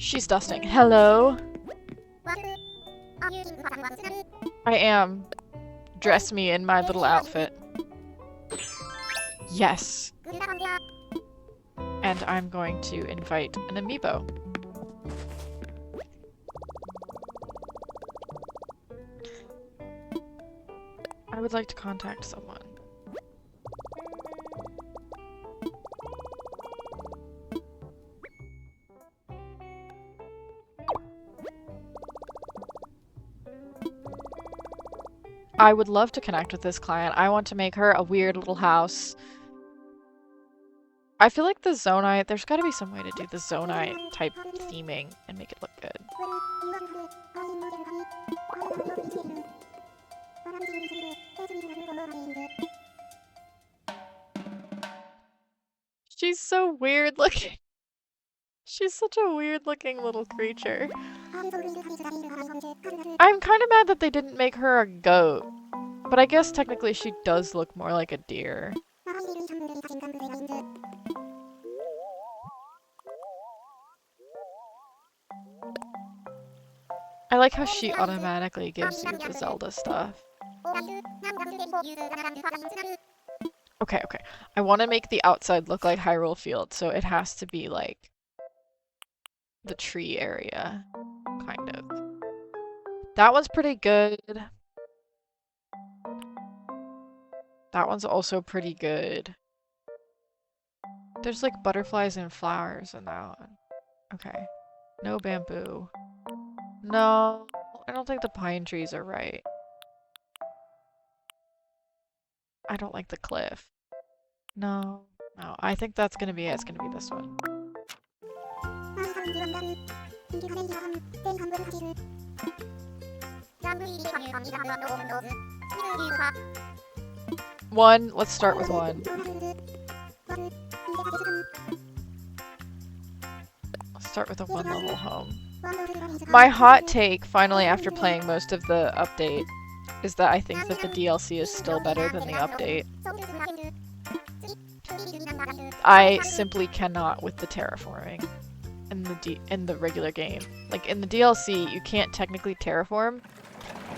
She's dusting. Hello? I am. Dress me in my little outfit. Yes. And I'm going to invite an amiibo. I would like to contact someone. I would love to connect with this client. I want to make her a weird little house. I feel like the Zonite, there's gotta be some way to do the Zonite type theming and make it look good. She's so weird looking. She's such a weird looking little creature. I'm kind of mad that they didn't make her a goat. But I guess technically she does look more like a deer. I like how she automatically gives you the Zelda stuff. Okay, okay. I want to make the outside look like Hyrule Field, so it has to be like the tree area, kind of. That one's pretty good. That one's also pretty good. There's like butterflies and flowers in that one. Okay. No bamboo. No, I don't think the pine trees are right. I don't like the cliff. No, no, I think that's gonna be it. It's gonna be this one. One, let's start with one. Let's start with a one-level home. My hot take, finally, after playing most of the update, is that I think that the DLC is still better than the update. I simply cannot with the terraforming in the regular game. Like, in the DLC, you can't technically terraform,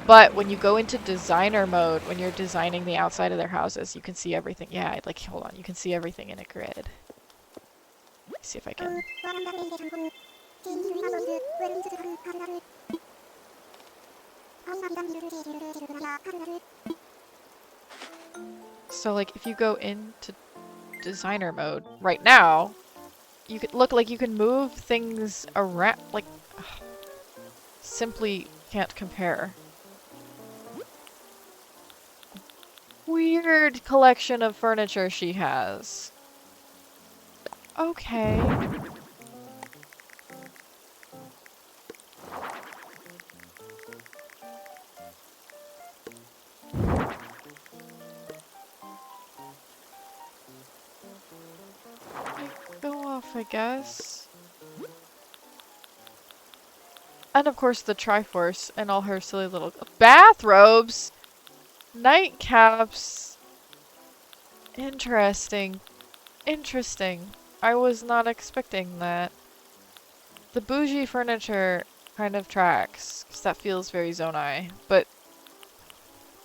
but when you go into designer mode, when you're designing the outside of their houses, you can see everything. Yeah, like, hold on, you can see everything in a grid. Let's see if I can... So, like, if you go into designer mode right now, you could look like you can move things around, like, simply can't compare. Weird collection of furniture she has. Okay. Go off, I guess. And of course the Triforce and all her silly little bathrobes! Nightcaps! Interesting. Interesting. I was not expecting that. The bougie furniture kind of tracks, because that feels very Zonai, but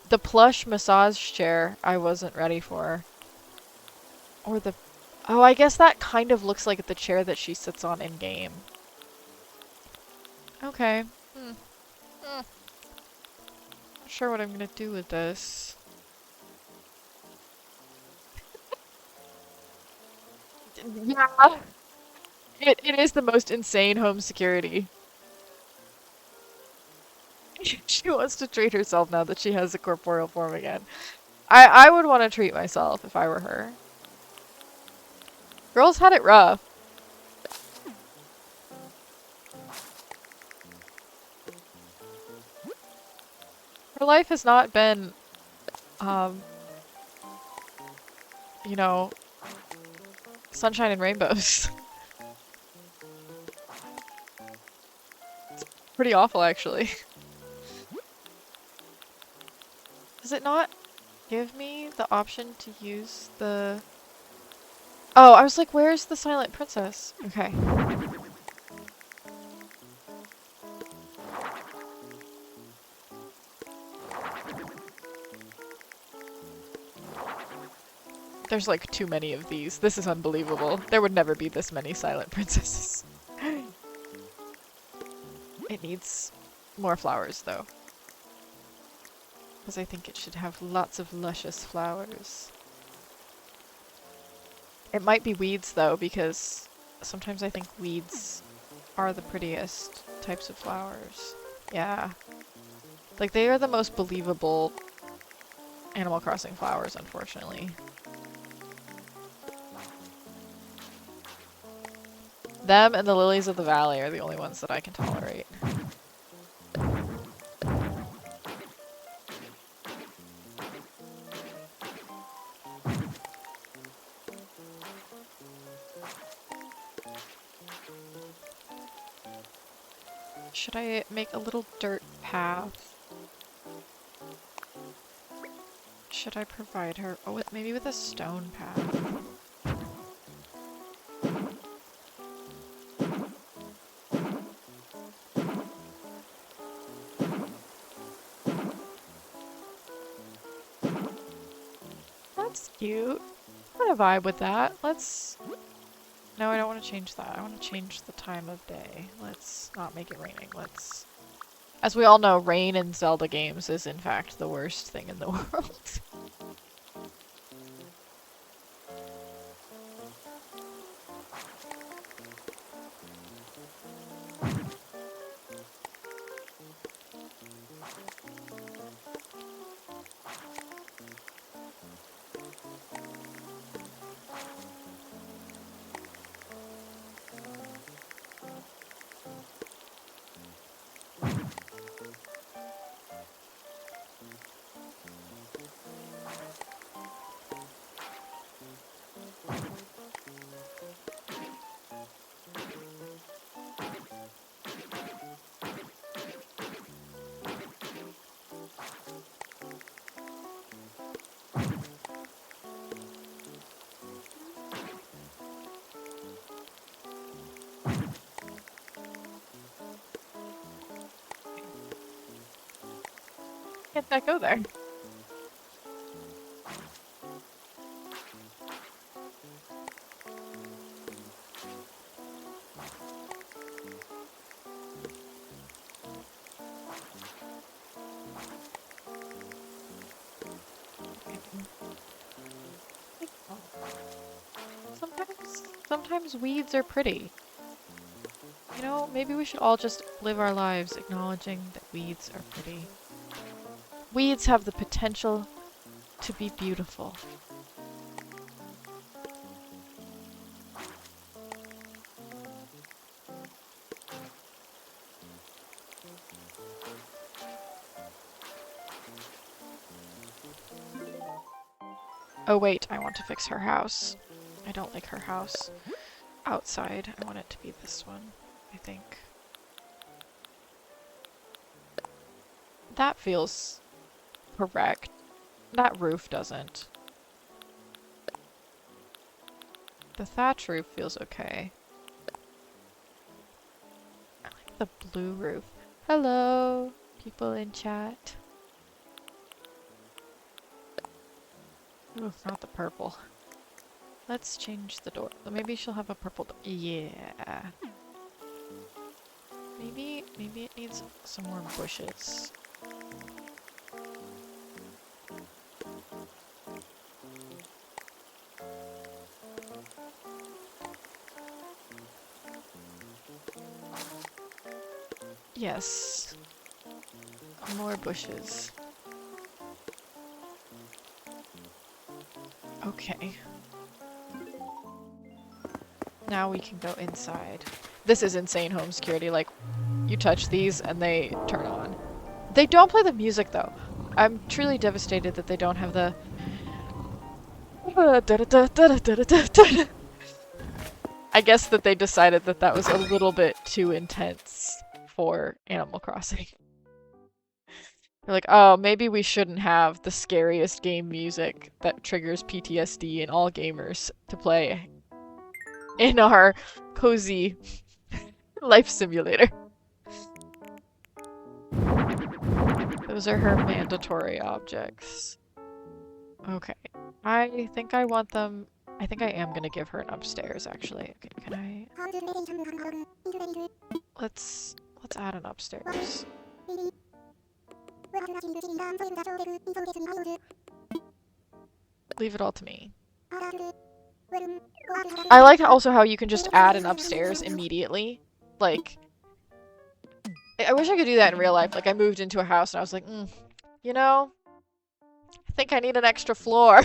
the plush massage chair I wasn't ready for. Or the... Oh, I guess that kind of looks like the chair that she sits on in-game. Okay. Not sure what I'm gonna do with this. Yeah. It is the most insane home security. She wants to treat herself now that she has a corporeal form again. I would want to treat myself if I were her. Girls had it rough. Her life has not been, you know, sunshine and rainbows. It's pretty awful, actually. Does it not give me the option to use the... Oh, I was like, where's the Silent Princess? Okay. There's like too many of these. This is unbelievable. There would never be this many silent princesses. It needs more flowers though. Because I think it should have lots of luscious flowers. It might be weeds though, because sometimes I think weeds are the prettiest types of flowers. Yeah. Like, they are the most believable Animal Crossing flowers, unfortunately. Them and the lilies of the valley are the only ones that I can tolerate. Should I make a little dirt path? Should I provide her? Oh, maybe with a stone path. That's cute. I'm gonna vibe with that. Let's... No, I don't want to change that. I want to change the time of day. Let's not make it raining. Let's... As we all know, rain in Zelda games is in fact the worst thing in the world. Can't that go there? Sometimes weeds are pretty. You know, maybe we should all just live our lives acknowledging that weeds are pretty. Weeds have the potential to be beautiful. Oh wait, I want to fix her house. I don't like her house outside. I want it to be this one, I think. That feels correct. That roof doesn't. The thatch roof feels okay. I like the blue roof. Hello, people in chat. Ooh, not the purple. Let's change the door. Maybe she'll have a purple door. Yeah. Maybe it needs some more bushes. Yes. More bushes. Okay. Now we can go inside. This is insane home security. Like, you touch these and they turn on. They don't play the music though. I'm truly devastated that they don't have the... I guess that they decided that that was a little bit too intense for Animal Crossing. They're like, oh, maybe we shouldn't have the scariest game music that triggers PTSD in all gamers to play in our cozy life simulator. Those are her mandatory objects. Okay. I think I want them... I think I am gonna give her an upstairs, actually. Okay, can I... Let's add an upstairs. Leave it all to me. I like also how you can just add an upstairs immediately. Like, I wish I could do that in real life. Like, I moved into a house and I was like, you know, I think I need an extra floor.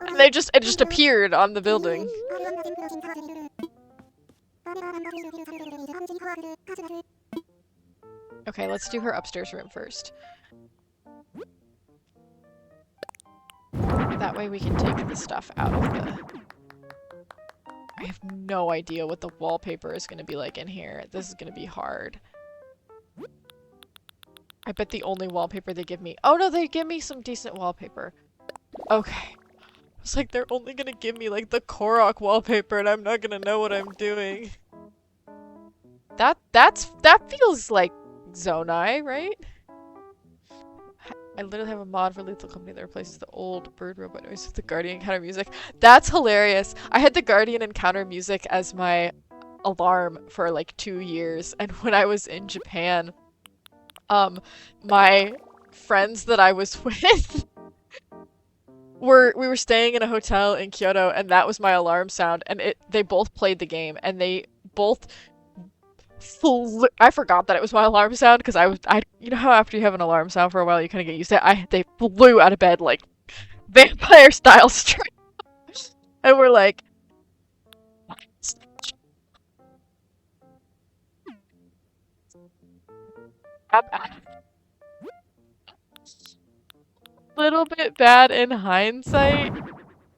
And it just appeared on the building. Okay, let's do her upstairs room first. That way we can take the stuff out of the... I have no idea what the wallpaper is going to be like in here. This is going to be hard. I bet the only wallpaper they give me... Oh no, they give me some decent wallpaper. Okay. It's like they're only going to give me like the Korok wallpaper and I'm not going to know what I'm doing. That feels like Zonai, right? I literally have a mod for Lethal Company that replaces the old bird robot noise with the Guardian Encounter music. That's hilarious. I had the Guardian Encounter music as my alarm for like 2 years, and when I was in Japan, my friends that I was with we were staying in a hotel in Kyoto, and that was my alarm sound, and they both played the game, and they both I forgot that it was my alarm sound because you know how after you have an alarm sound for a while you kind of get used to it. They flew out of bed like vampire style straight, and we're like, little bit bad in hindsight,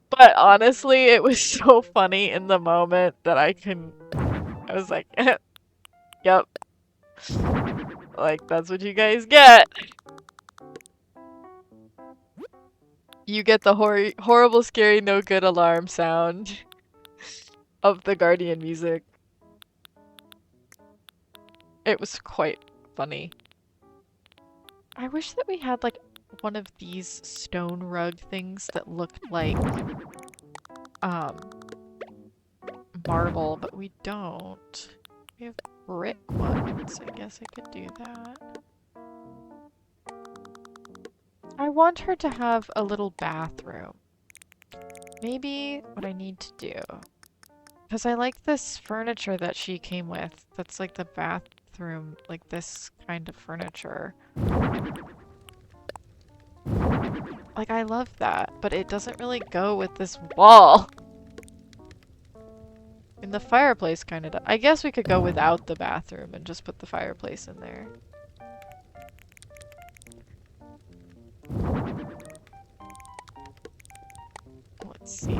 but honestly, it was so funny in the moment that I was like, yep. Like, that's what you guys get. You get the horrible, scary, no good alarm sound of the Guardian music. It was quite funny. I wish that we had, like, one of these stone rug things that looked like, marble, but we don't. We have brick ones. I guess I could do that. I want her to have a little bathroom. Maybe what I need to do, because I like this furniture that she came with. That's like the bathroom, like this kind of furniture. Like, I love that, but it doesn't really go with this wall. And the fireplace kind of... I guess we could go without the bathroom and just put the fireplace in there. Let's see.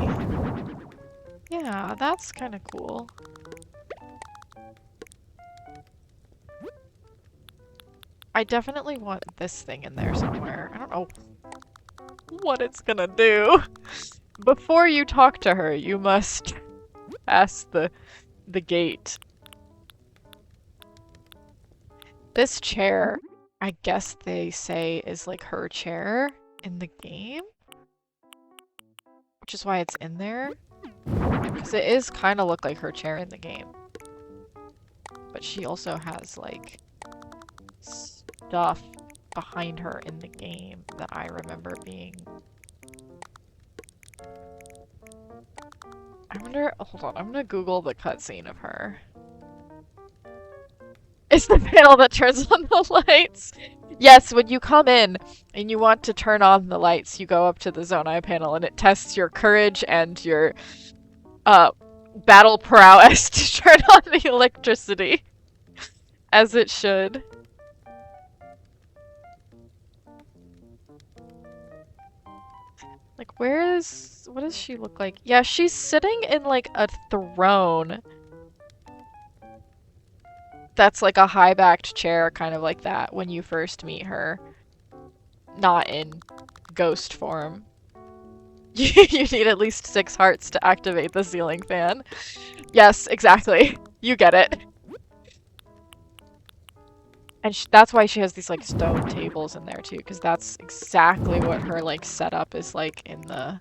Yeah, that's kind of cool. I definitely want this thing in there somewhere. I don't know what it's gonna do. Before you talk to her, you must pass the gate. This chair, I guess they say is like her chair in the game. Which is why it's in there. Because it is kind of look like her chair in the game. But she also has like stuff behind her in the game that I remember being... I wonder... Hold on, I'm gonna Google the cutscene of her. It's the panel that turns on the lights! Yes, when you come in and you want to turn on the lights, you go up to the Zonai panel and it tests your courage and your battle prowess to turn on the electricity. As it should. Like, what does she look like? Yeah, she's sitting in like a throne. That's like a high-backed chair, kind of like that, when you first meet her. Not in ghost form. You need at least 6 hearts to activate the ceiling fan. Yes, exactly. You get it. And that's why she has these like stone tables in there too, because that's exactly what her like setup is like in the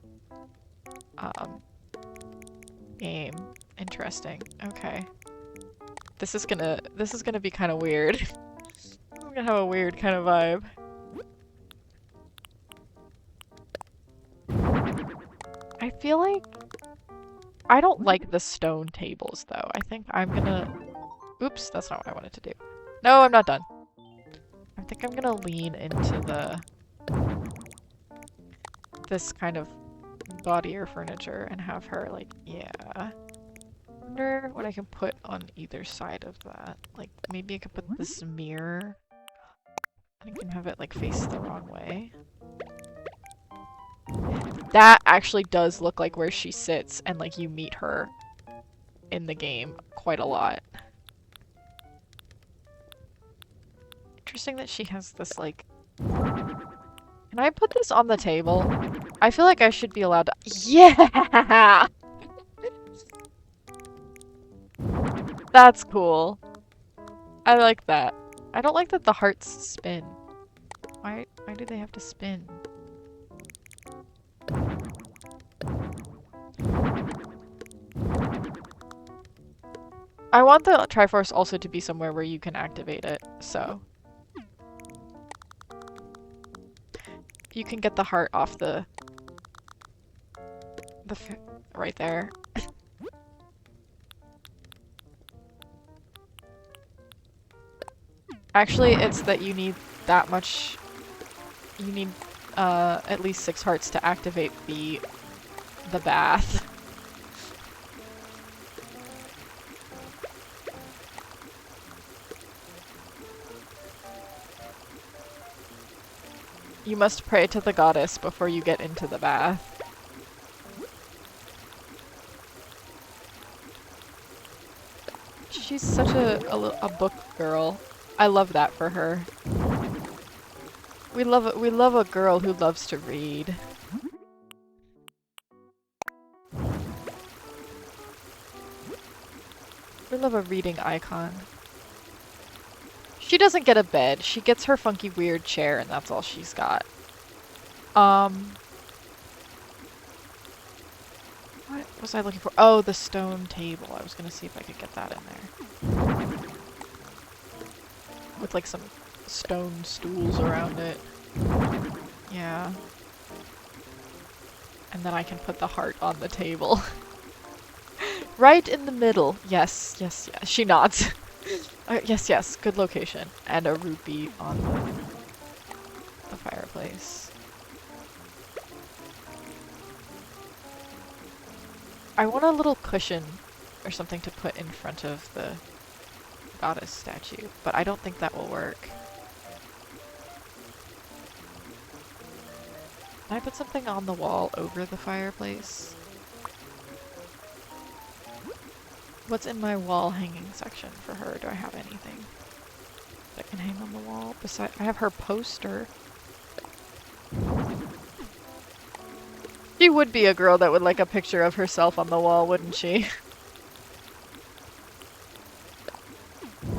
game. Interesting. Okay. This is gonna be kind of weird. I'm gonna have a weird kind of vibe. I feel like I don't like the stone tables though. I think I'm gonna... Oops, that's not what I wanted to do. No, I'm not done. I think I'm gonna lean into this kind of gaudier furniture and have her like, yeah. Wonder what I can put on either side of that. Like maybe I could put this mirror. I can have it like face the wrong way. That actually does look like where she sits and like you meet her in the game quite a lot. Interesting that she has this like... Can I put this on the table? I feel like I should be allowed to... Yeah! That's cool. I like that. I don't like that the hearts spin. Why do they have to spin? I want the Triforce also to be somewhere where you can activate it, so... You can get the heart off the right there. Actually, it's that you need that much... You need at least 6 hearts to activate the bath. You must pray to the goddess before you get into the bath. She's such a book girl. I love that for her. We love a girl who loves to read. We love a reading icon. She doesn't get a bed. She gets her funky weird chair and that's all she's got. What was I looking for? Oh, the stone table. I was gonna see if I could get that in there. With like some stone stools around it. Yeah. And then I can put the heart on the table. Right in the middle. Yes, yes, yes. She nods. Yes, yes. Good location. And a rupee on the fireplace. I want a little cushion or something to put in front of the goddess statue, but I don't think that will work. Can I put something on the wall over the fireplace? What's in my wall hanging section for her? Do I have anything that can hang on the wall? Besides, I have her poster. She would be a girl that would like a picture of herself on the wall, wouldn't she?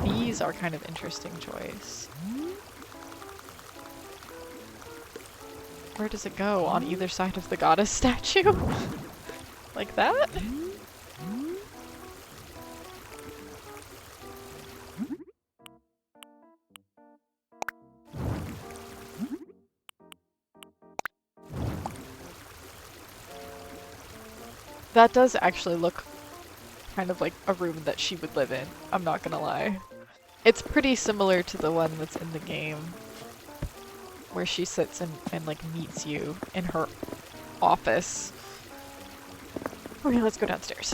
These are kind of interesting choice. Where does it go? On either side of the goddess statue? Like that? That does actually look kind of like a room that she would live in, I'm not gonna lie. It's pretty similar to the one that's in the game, where she sits and like meets you in her office. Okay, let's go downstairs.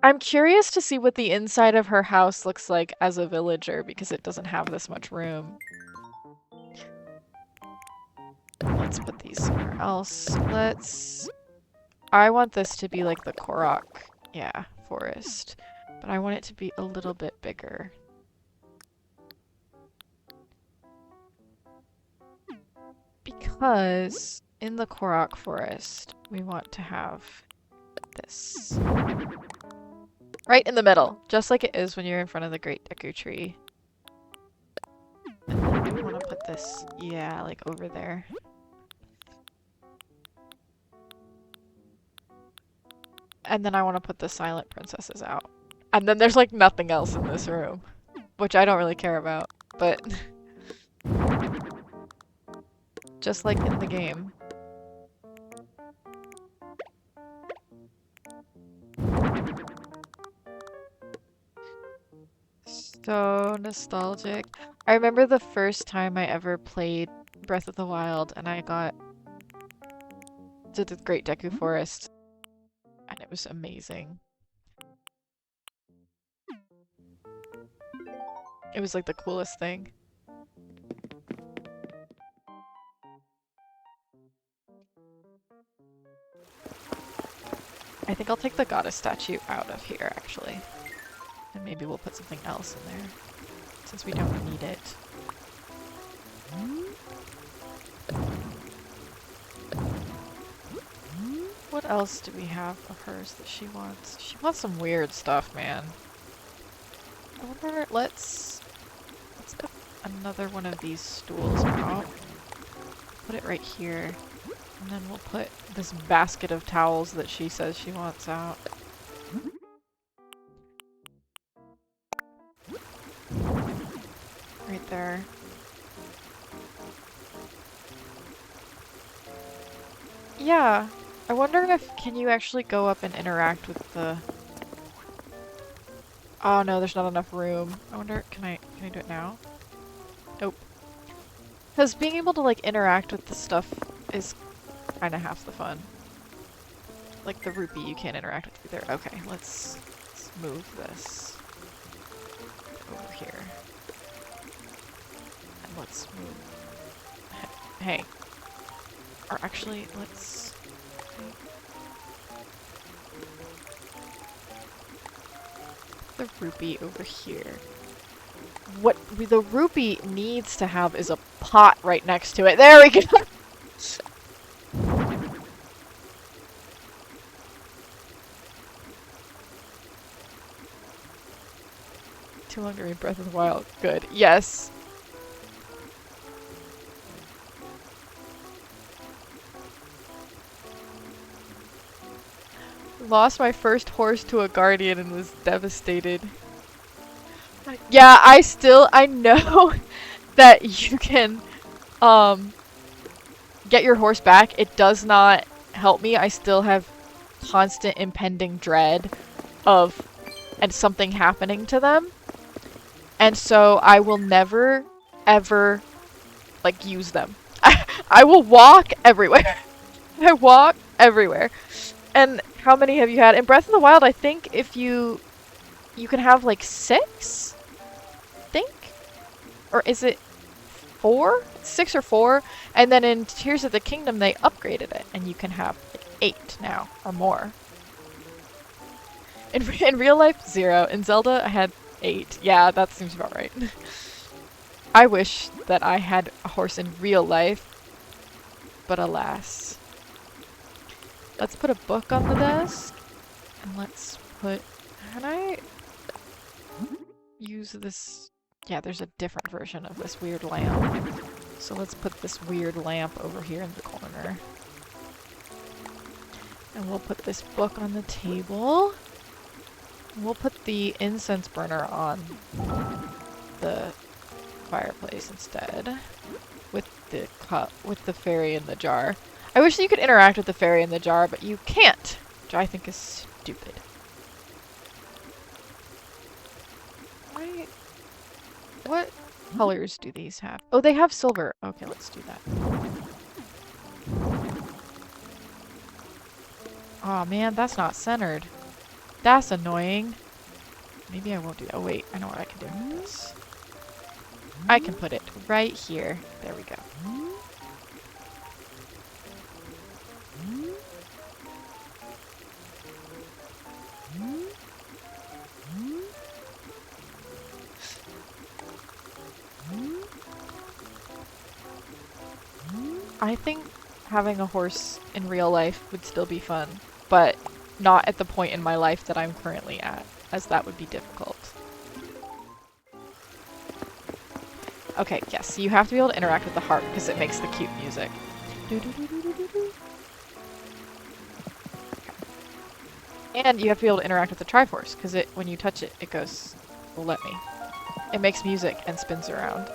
I'm curious to see what the inside of her house looks like as a villager, because it doesn't have this much room. Let's put these somewhere else. I want this to be like the Korok, yeah, forest. But I want it to be a little bit bigger. Because in the Korok forest, we want to have this. Right in the middle, just like it is when you're in front of the Great Deku Tree. And then I want to put this, yeah, like over there. And then I want to put the Silent Princesses out. And then there's like nothing else in this room, which I don't really care about, but just like in the game. So nostalgic. I remember the first time I ever played Breath of the Wild and I got to the Great Deku Forest, and it was amazing. It was like the coolest thing. I think I'll take the goddess statue out of here, actually. And maybe we'll put something else in there, since we don't need it. What else do we have of hers that she wants? She wants some weird stuff, man. I wonder, let's get another one of these stools out. Put it right here. And then we'll put this basket of towels that she says she wants out. Right there. Yeah. I wonder if, can you actually go up and interact with the... Oh no, there's not enough room. I wonder, can I do it now? Nope. Because being able to like interact with the stuff is kind of half the fun. Like the rupee you can't interact with either. Okay, let's move this over here. And let's move... Hey. Or actually, let's... The rupee over here. What the rupee needs to have is a pot right next to it. There we go! Too long to read Breath of the Wild. Good. Yes. Lost my first horse to a guardian and was devastated. Yeah, I know that you can, get your horse back. It does not help me. I still have constant impending dread of something happening to them. And so I will never, ever, like, use them. I will walk everywhere. I walk everywhere. And how many have you had? In Breath of the Wild, I think if you can have like 6? I think? Or is it 4? 6 or 4? And then in Tears of the Kingdom, they upgraded it. And you can have like 8 now, or more. In real life, 0. In Zelda, I had 8. Yeah, that seems about right. I wish that I had a horse in real life. But alas. Let's put a book on the desk. And let's put... Can I use this? Yeah, there's a different version of this weird lamp. So let's put this weird lamp over here in the corner. And we'll put this book on the table. And we'll put the incense burner on the fireplace instead. With the cup, with the fairy in the jar. I wish that you could interact with the fairy in the jar, but you can't, which I think is stupid. What colors do these have? Oh, they have silver. Okay, let's do that. Aw, man, that's not centered. That's annoying. Maybe I won't do that. Oh, wait, I know what I can do with this. I can put it right here. There we go. I think having a horse in real life would still be fun, but not at the point in my life that I'm currently at. as that would be difficult. Okay, yes, so you have to be able to interact with the harp because it makes the cute music. And you have to be able to interact with the Triforce because when you touch it, it goes, well, let me. It makes music and spins around.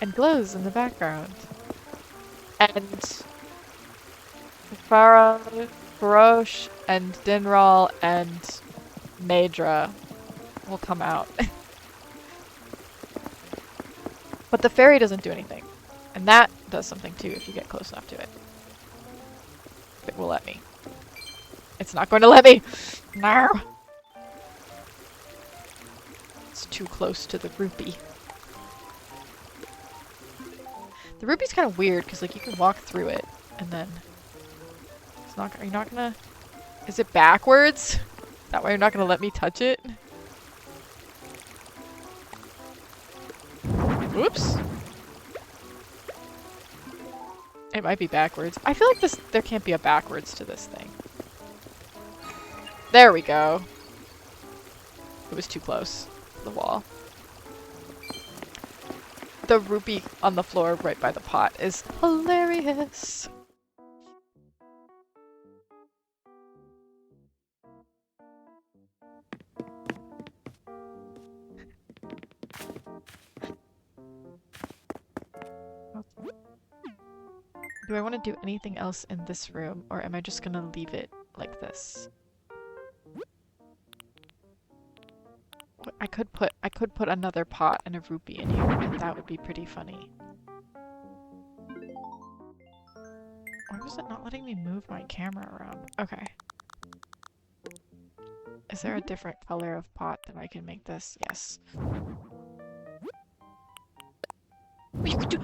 And glows in the background. And Farah, Barosh, and Dinral, and Maedra will come out. But the fairy doesn't do anything. And that does something too if you get close enough to it. If it will let me. It's not going to let me! No! It's too close to the rupee. The rupee's kind of weird because like you can walk through it and then it's not. Are you not gonna? Is it backwards? Is that why you're not gonna let me touch it? Oops. It might be backwards. I feel like there can't be a backwards to this thing. There we go. It was too close to the wall. The rupee on the floor right by the pot is hilarious. Do I want to do anything else in this room, or am I just gonna leave it like this? I could put another pot and a rupee in here, and that would be pretty funny. Why was it not letting me move my camera around? Okay. Is there a different color of pot that I can make this? Yes. You could do.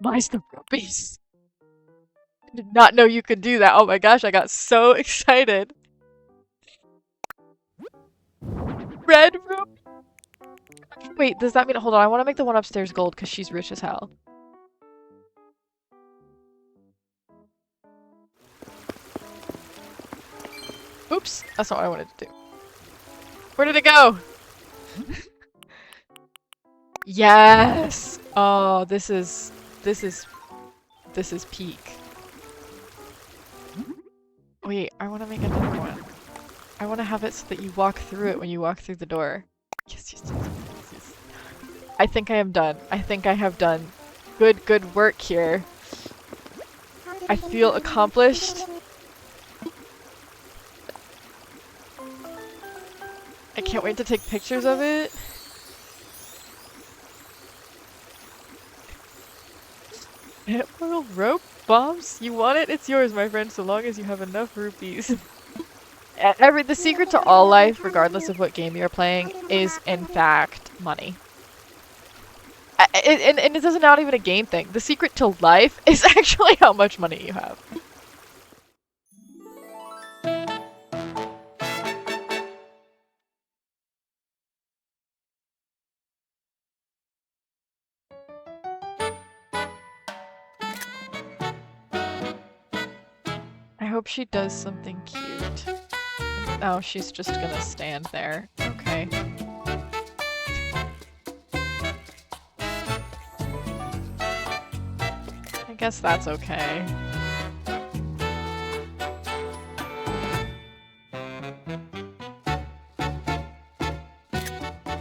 Mine's the rupees. I did not know you could do that. Oh my gosh, I got so excited. Red rupee. Wait, does that mean? Hold on, I want to make the one upstairs gold because she's rich as hell. Oops, that's not what I wanted to do. Where did it go? Yes! Oh, this is peak. Wait, I want to make another one. I want to have it so that you walk through it when you walk through the door. Yes, yes, yes, yes, yes. I think I am done. I think I have done good work here. I feel accomplished. I can't wait to take pictures of it. Little rope bombs? You want it? It's yours, my friend, so long as you have enough rupees. The secret to all life, regardless of what game you're playing, is in fact money. And it doesn't not even a game thing. The secret to life is actually how much money you have. I hope she does something cute. Oh, she's just gonna stand there. Okay. I guess that's okay.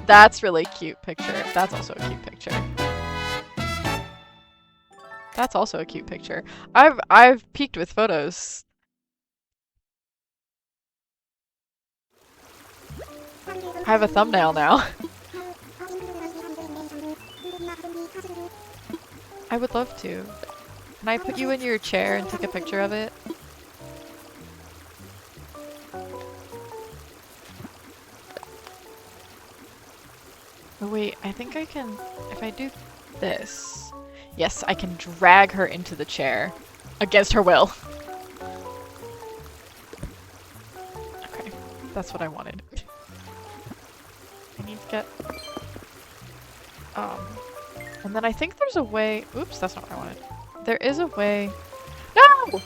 That's really cute picture. That's also a cute picture. That's also a cute picture. I've peeked with photos. I have a thumbnail now. I would love to. Can I put you in your chair and take a picture of it? Oh wait, I think I can, if I do this. Yes, I can drag her into the chair. Against her will. Okay, that's what I wanted. I need to get... And then I think there's a way... Oops, that's not what I wanted. There is a way... No!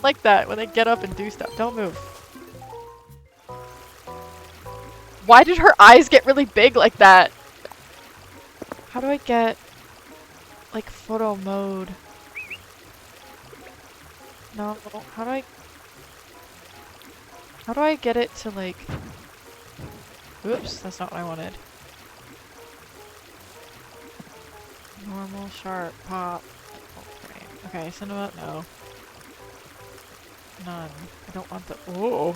Like that, when they get up and do stuff. Don't move. Why did her eyes get really big like that? How do I get, like, photo mode? No, how do I get it to, like... Oops, that's not what I wanted. Normal, sharp, pop. Okay, cinema, no. None. I don't want the... Oh!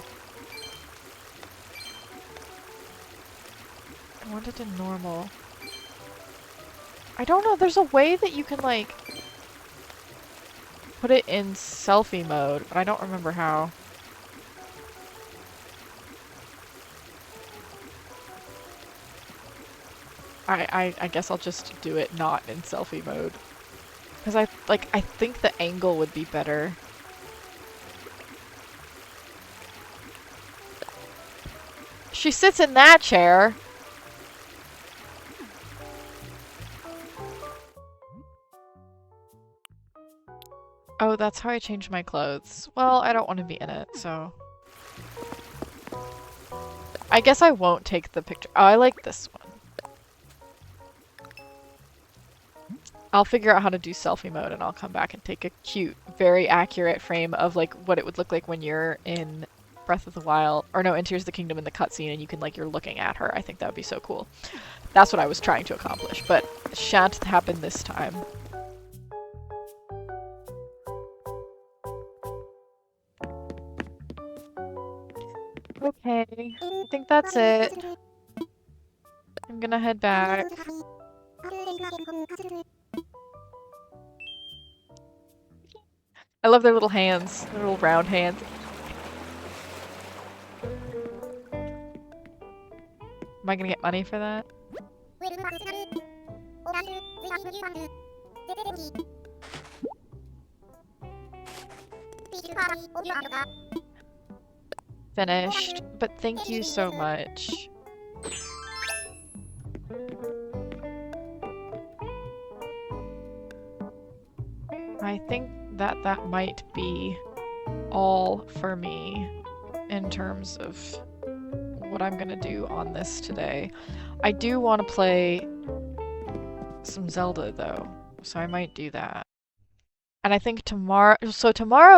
I want it to normal. I don't know, there's a way that you can, like... put it in selfie mode, but I don't remember how. I guess I'll just do it not in selfie mode. Because I think the angle would be better. She sits in that chair! Oh, that's how I changed my clothes. Well, I don't want to be in it, so... I guess I won't take the picture. Oh, I like this one. I'll figure out how to do selfie mode and I'll come back and take a cute, very accurate frame of like what it would look like when you're in Breath of the Wild, or no, in Tears of the Kingdom in the cutscene and you can like, you're looking at her. I think that would be so cool. That's what I was trying to accomplish, but it shan't happen this time. Okay, I think that's it. I'm gonna head back. I love their little hands, their little round hands. Am I gonna get money for that? Finished, but thank you so much. I think that might be all for me in terms of what I'm gonna do on this today. I do want to play some Zelda though, so I might do that. And I think tomorrow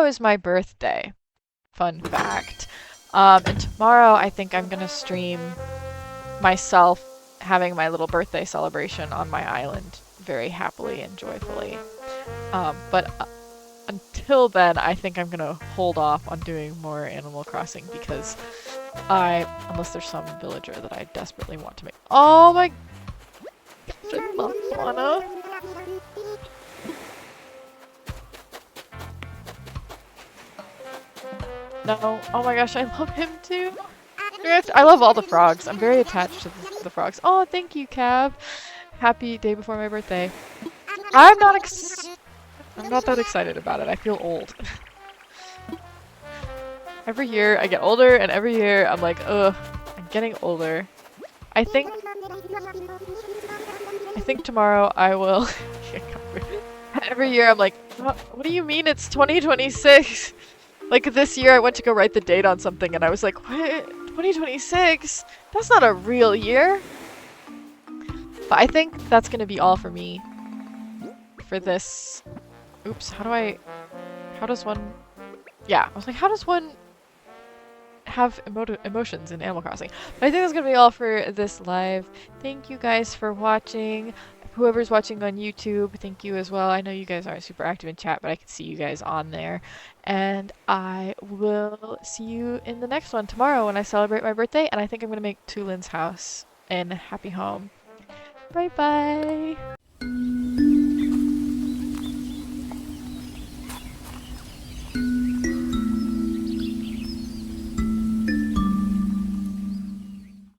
is my birthday. Fun fact. And tomorrow I think I'm gonna stream myself having my little birthday celebration on my island very happily and joyfully. But until then, I think I'm gonna hold off on doing more Animal Crossing because unless there's some villager that I desperately want to make. Oh my gosh, I love Fauna. No, oh my gosh, I love him too. I love all the frogs. I'm very attached to the frogs. Oh, thank you, Cab. Happy day before my birthday. I'm not that excited about it. I feel old. Every year I get older, and every year I'm like, ugh, I'm getting older. I think tomorrow I will... Every year I'm like, what do you mean it's 2026? Like this year I went to go write the date on something and I was like, what? 2026? That's not a real year. But I think that's gonna be all for me for this. Oops, how does one... Yeah, I was like, how does one have emotions in Animal Crossing? But I think that's gonna be all for this live. Thank you guys for watching. Whoever's watching on YouTube, thank you as well. I know you guys aren't super active in chat, but I can see you guys on there. And I will see you in the next one tomorrow when I celebrate my birthday. And I think I'm gonna make Tulin's house in Happy Home. Bye bye!